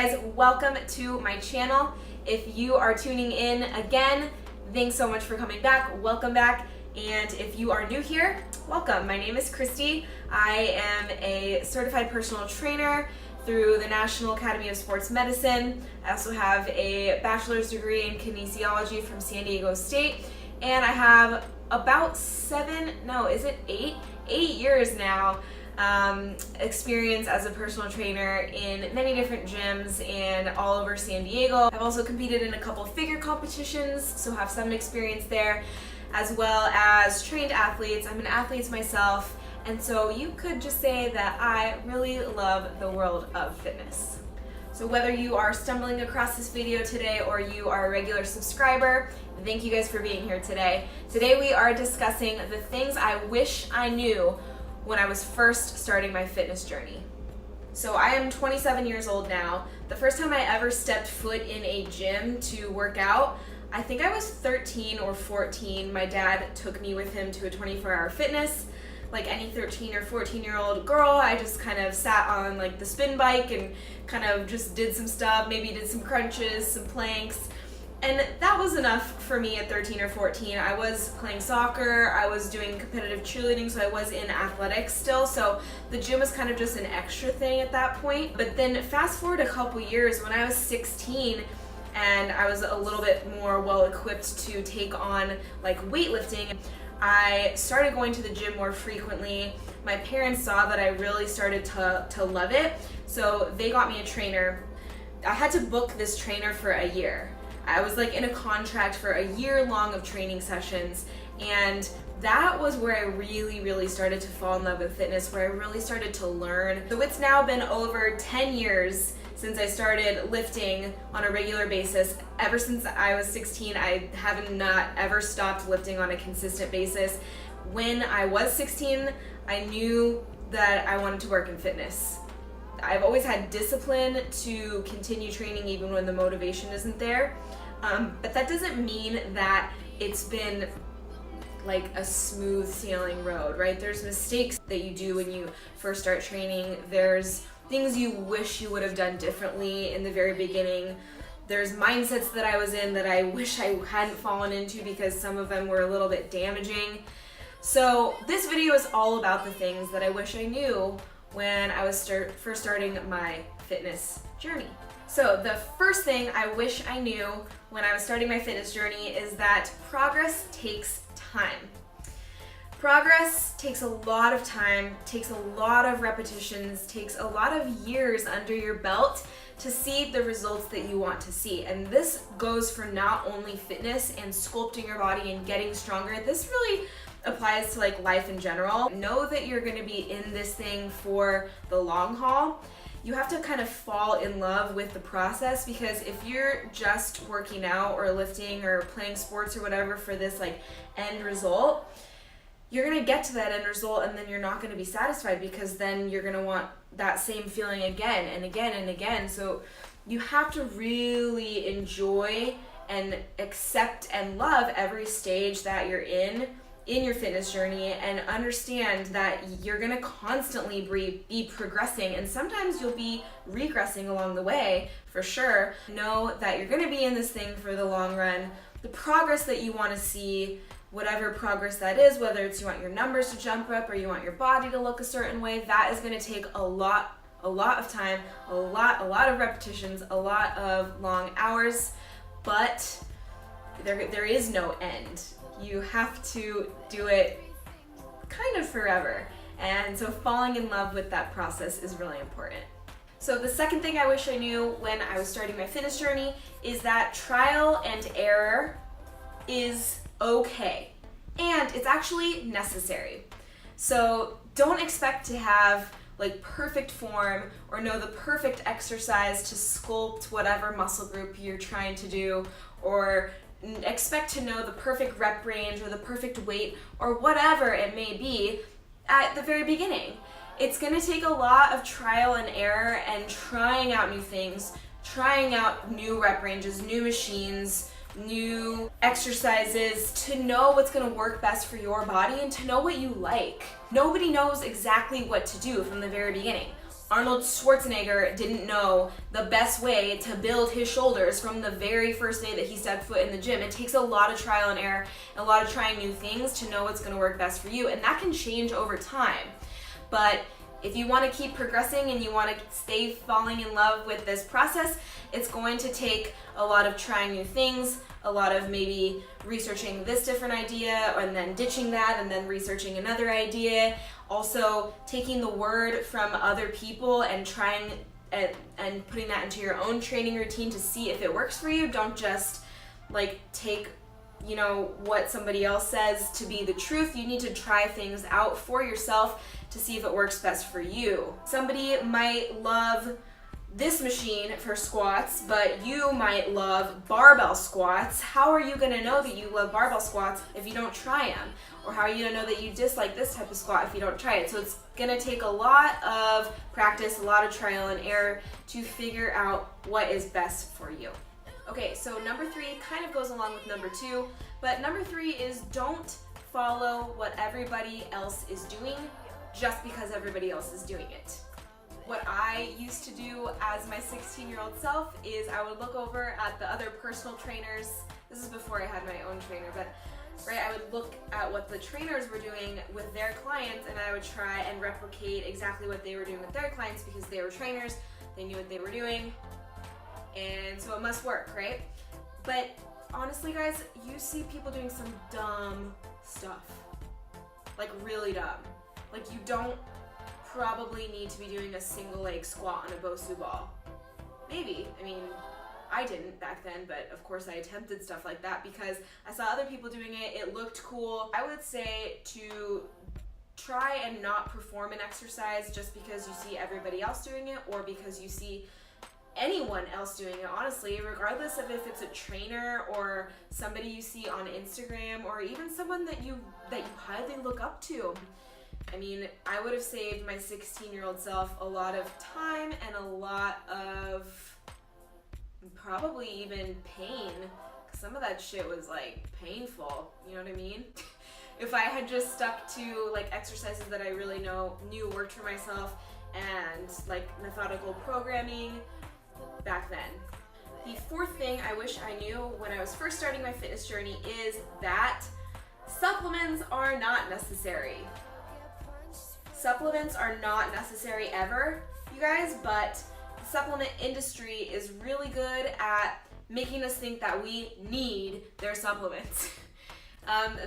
guys, welcome to my channel. If you are tuning in again, thanks so much for coming back. Welcome back. And if you are new here, welcome. My name is Christy. I am a certified personal trainer through the National Academy of Sports Medicine. I also have a bachelor's degree in kinesiology from San Diego State. And I have about 8 years now experience as a personal trainer in many different gyms and all over San Diego. I've also competed in a couple figure competitions, so have some experience there, as well as trained athletes. I'm an athlete myself, and so you could just say that I really love the world of fitness. So whether you are stumbling across this video today or you are a regular subscriber, thank you guys for being here today. Today we are discussing the things I wish I knew when I was first starting my fitness journey. So I am 27 years old now. The first time I ever stepped foot in a gym to work out, I think I was 13 or 14. My dad took me with him to a 24-hour fitness. Like any 13 or 14-year-old girl, I just kind of sat on like the spin bike and kind of just did some stuff, maybe did some crunches, some planks. And that was enough for me at 13 or 14. I was playing soccer, I was doing competitive cheerleading, so I was in athletics still, so the gym was kind of just an extra thing at that point. But then fast forward a couple years, when I was 16 and I was a little bit more well equipped to take on like weightlifting, I started going to the gym more frequently. My parents saw that I really started to love it, so they got me a trainer. I had to book this trainer for a year. I was like in a contract for a year long of training sessions, and that was where I really started to fall in love with fitness, where I really started to learn. So it's now been over 10 years since I started lifting on a regular basis. Ever since I was 16, I have not ever stopped lifting on a consistent basis. When I was 16, I knew that I wanted to work in fitness. I've always had discipline to continue training even when the motivation isn't there. But that doesn't mean that it's been like a smooth sailing road, right? There's mistakes that you do when you first start training. There's things you wish you would have done differently in the very beginning. There's mindsets that I was in that I wish I hadn't fallen into because some of them were a little bit damaging. So this video is all about the things that I wish I knew when I was first starting my fitness journey. So the first thing I wish I knew when I was starting my fitness journey is that progress takes time. Progress takes a lot of time, takes a lot of repetitions, takes a lot of years under your belt to see the results that you want to see. And this goes for not only fitness and sculpting your body and getting stronger. This really applies to like life in general. Know that you're going to be in this thing for the long haul. You have to kind of fall in love with the process, because if you're just working out or lifting or playing sports or whatever for this like end result, you're going to get to that end result and then you're not going to be satisfied, because then you're going to want that same feeling again and again and again. So you have to really enjoy and accept and love every stage that you're in your fitness journey, and understand that you're going to constantly be progressing, and sometimes you'll be regressing along the way for sure. Know that you're going to be in this thing for the long run. The progress that you want to see, whatever progress that is, whether it's you want your numbers to jump up or you want your body to look a certain way, that is going to take a lot of time, a lot of repetitions, a lot of long hours, but there is no end. You have to do it kind of forever. And so falling in love with that process is really important. So the second thing I wish I knew when I was starting my fitness journey is that trial and error is okay. And it's actually necessary. So don't expect to have like perfect form or know the perfect exercise to sculpt whatever muscle group you're trying to do, or expect to know the perfect rep range or the perfect weight or whatever it may be at the very beginning. It's going to take a lot of trial and error and trying out new things, trying out new rep ranges, new machines, new exercises to know what's going to work best for your body and to know what you like. Nobody knows exactly what to do from the very beginning. Arnold Schwarzenegger didn't know the best way to build his shoulders from the very first day that he stepped foot in the gym. It takes a lot of trial and error, and a lot of trying new things to know what's gonna work best for you, and that can change over time. But if you want to keep progressing and you want to stay falling in love with this process, it's going to take a lot of trying new things, a lot of maybe researching this different idea and then ditching that and then researching another idea. Also taking the word from other people and trying and putting that into your own training routine to see if it works for you. Don't just like take what somebody else says to be the truth. You need to try things out for yourself to see if it works best for you. Somebody might love this machine for squats, but you might love barbell squats. How are you gonna know that you love barbell squats if you don't try them? Or how are you gonna know that you dislike this type of squat if you don't try it? So it's gonna take a lot of practice, a lot of trial and error to figure out what is best for you. Okay, so number 3 kind of goes along with number 2, but number 3 is don't follow what everybody else is doing just because everybody else is doing it. What I used to do as my 16-year-old self is I would look over at the other personal trainers. This is before I had my own trainer, but I would look at what the trainers were doing with their clients, and I would try and replicate exactly what they were doing with their clients because they were trainers, they knew what they were doing, and so it must work, right? But honestly, guys, you see people doing some dumb stuff, like really dumb. Like you don't probably need to be doing a single leg squat on a Bosu ball. Maybe, I mean, I didn't back then, but of course I attempted stuff like that because I saw other people doing it, it looked cool. I would say to try and not perform an exercise just because you see everybody else doing it or because you see anyone else doing it, honestly, regardless of if it's a trainer or somebody you see on Instagram or even someone that you highly look up to. I mean, I would have saved my 16-year-old self a lot of time and a lot of probably even pain. Some of that shit was like painful, you know what I mean? If I had just stuck to like exercises that I really knew worked for myself and like methodical programming back then. The 4th thing I wish I knew when I was first starting my fitness journey is that supplements are not necessary. Supplements are not necessary ever, you guys, but the supplement industry is really good at making us think that we need their supplements.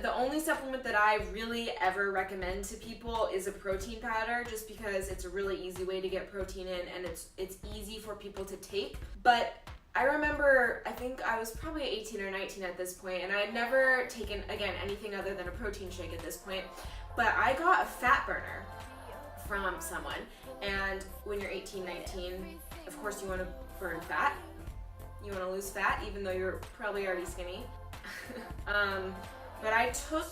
The only supplement that I really ever recommend to people is a protein powder, just because it's a really easy way to get protein in and it's easy for people to take. But I remember, I think I was probably 18 or 19 at this point, and I had never taken, again, anything other than a protein shake at this point, but I got a fat burner from someone. And when you're 18, 19, of course you want to burn fat. You want to lose fat, even though you're probably already skinny. But I took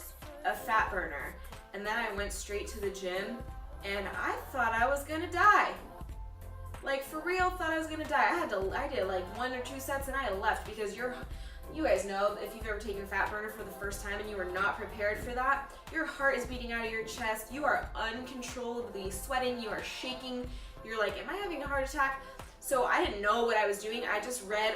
a fat burner and then I went straight to the gym and I thought I was gonna die. Like for real, thought I was gonna die. I did like 1 or 2 sets and I left because you guys know if you've ever taken a fat burner for the first time and you were not prepared for that, your heart is beating out of your chest, you are uncontrollably sweating, you are shaking, you're like, am I having a heart attack? So I didn't know what I was doing. I just read,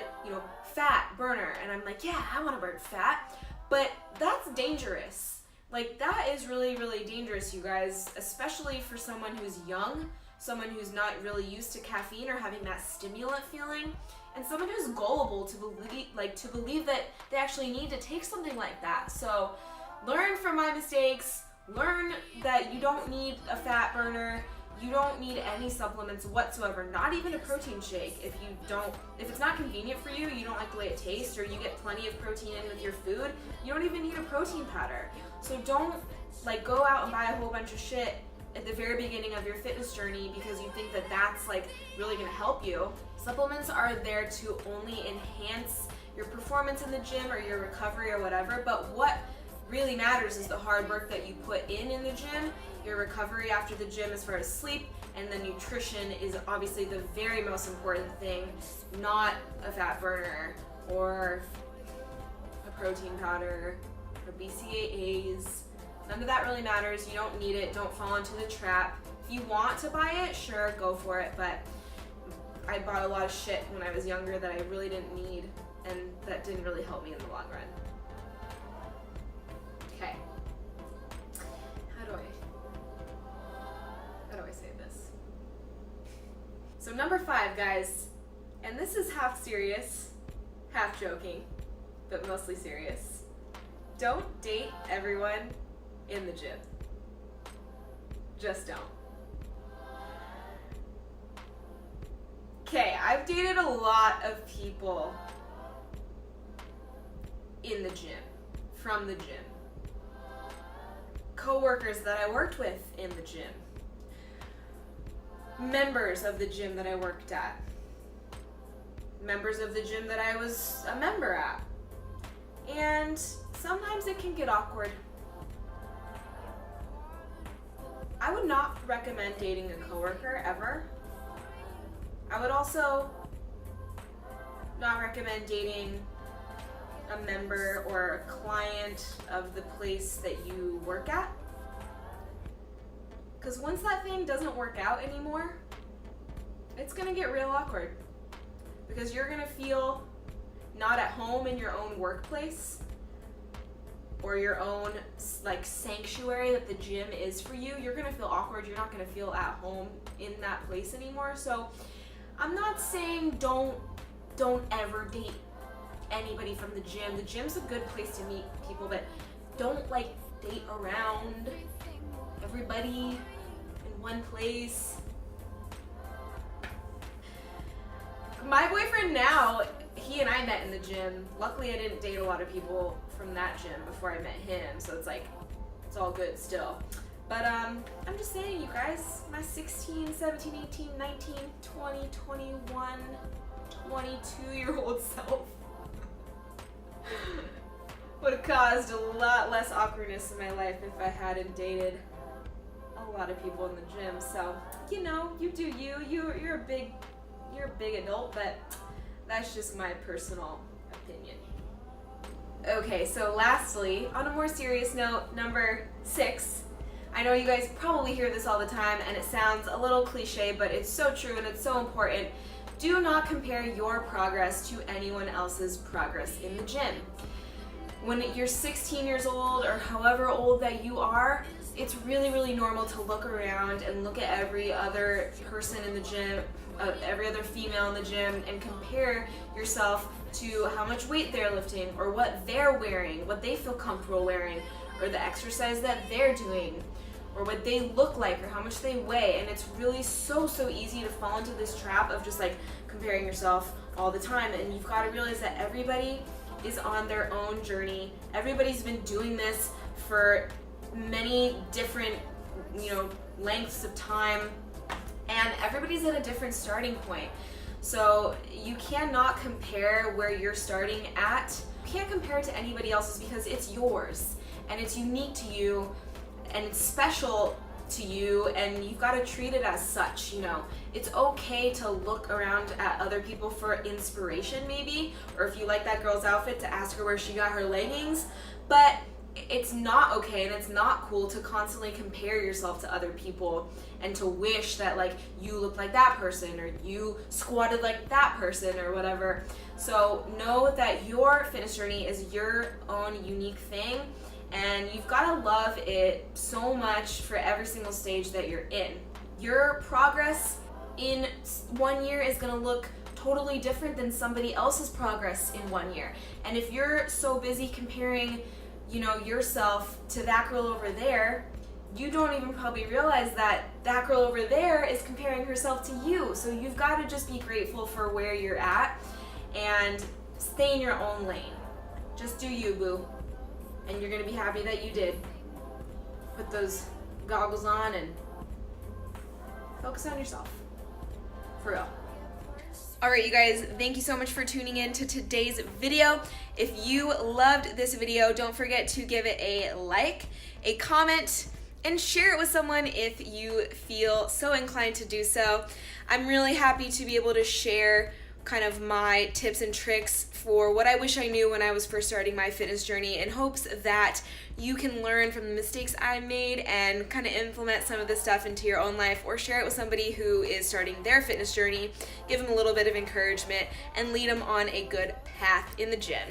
fat burner, and I'm like, yeah, I want to burn fat. But that's dangerous. Like that is really, really dangerous, you guys, especially for someone who's young, someone who's not really used to caffeine or having that stimulant feeling, and someone who's gullible to believe that they actually need to take something like that. So learn from my mistakes, learn that you don't need a fat burner, you don't need any supplements whatsoever, not even a protein shake. If it's not convenient for you, you don't like the way it tastes, or you get plenty of protein in with your food, you don't even need a protein powder. So don't go out and buy a whole bunch of shit at the very beginning of your fitness journey because you think that that's really gonna help you. Supplements are there to only enhance your performance in the gym or your recovery or whatever, but what really matters is the hard work that you put in the gym, your recovery after the gym as far as sleep, and the nutrition is obviously the very most important thing, not a fat burner or a protein powder or BCAAs. None of that really matters. You don't need it. Don't fall into the trap. If you want to buy it, sure, go for it. But I bought a lot of shit when I was younger that I really didn't need, and that didn't really help me in the long run. Okay. How do I say this? So number 5, guys, and this is half serious, half joking, but mostly serious. Don't date everyone in the gym. Just don't. Okay, I've dated a lot of people in the gym, from the gym. Co-workers that I worked with in the gym. Members of the gym that I worked at. Members of the gym that I was a member at. And sometimes it can get awkward. I would not recommend dating a coworker ever. I would also not recommend dating a member or a client of the place that you work at. Because once that thing doesn't work out anymore, it's gonna get real awkward. Because you're gonna feel not at home in your own workplace or your own like sanctuary that the gym is for you. You're gonna feel awkward. You're not gonna feel at home in that place anymore. So I'm not saying don't ever date anybody from the gym. The gym's a good place to meet people, but don't like date around everybody in one place. My boyfriend now, he and I met in the gym. Luckily I didn't date a lot of people from that gym before I met him, so it's like, it's all good still. But I'm just saying, you guys, my 16, 17, 18, 19, 20, 21, 22-year-old self would have caused a lot less awkwardness in my life if I hadn't dated a lot of people in the gym. So, you know, you do you. You're a big adult, but that's just my personal opinion. Okay, so lastly, on a more serious note, number 6. I know you guys probably hear this all the time and it sounds a little cliche, but it's so true and it's so important. Do not compare your progress to anyone else's progress in the gym. When you're 16 years old or however old that you are, it's really, really normal to look around and look at every other person in the gym, every other female in the gym, and compare yourself to how much weight they're lifting or what they're wearing, what they feel comfortable wearing, or the exercise that they're doing, or what they look like, or how much they weigh. And it's really so easy to fall into this trap of just like comparing yourself all the time. And you've got to realize that everybody is on their own journey. Everybody's been doing this for many different, lengths of time, and everybody's at a different starting point. So you cannot compare where you're starting at. You can't compare it to anybody else's because it's yours and it's unique to you and it's special to you, and you've got to treat it as such. It's okay to look around at other people for inspiration maybe, or if you like that girl's outfit, to ask her where she got her leggings, but it's not okay and it's not cool to constantly compare yourself to other people and to wish that like you look like that person or you squatted like that person or whatever. So know that your fitness journey is your own unique thing, and you've got to love it so much for every single stage that you're in. Your progress in 1 year is going to look totally different than somebody else's progress in 1 year. And if you're so busy comparing yourself to that girl over there, you don't even probably realize that that girl over there is comparing herself to you. So you've got to just be grateful for where you're at and stay in your own lane. Just do you, boo. And you're going to be happy that you did. Put those goggles on and focus on yourself. For real. Alright, you guys, thank you so much for tuning in to today's video. If you loved this video, don't forget to give it a like, a comment, and share it with someone if you feel so inclined to do so. I'm really happy to be able to share kind of my tips and tricks for what I wish I knew when I was first starting my fitness journey, in hopes that you can learn from the mistakes I made and kind of implement some of this stuff into your own life, or share it with somebody who is starting their fitness journey, give them a little bit of encouragement and lead them on a good path in the gym.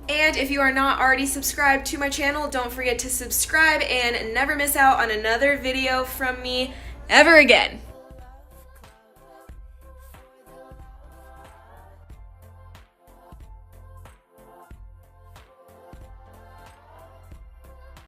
And if you are not already subscribed to my channel, don't forget to subscribe and never miss out on another video from me ever again.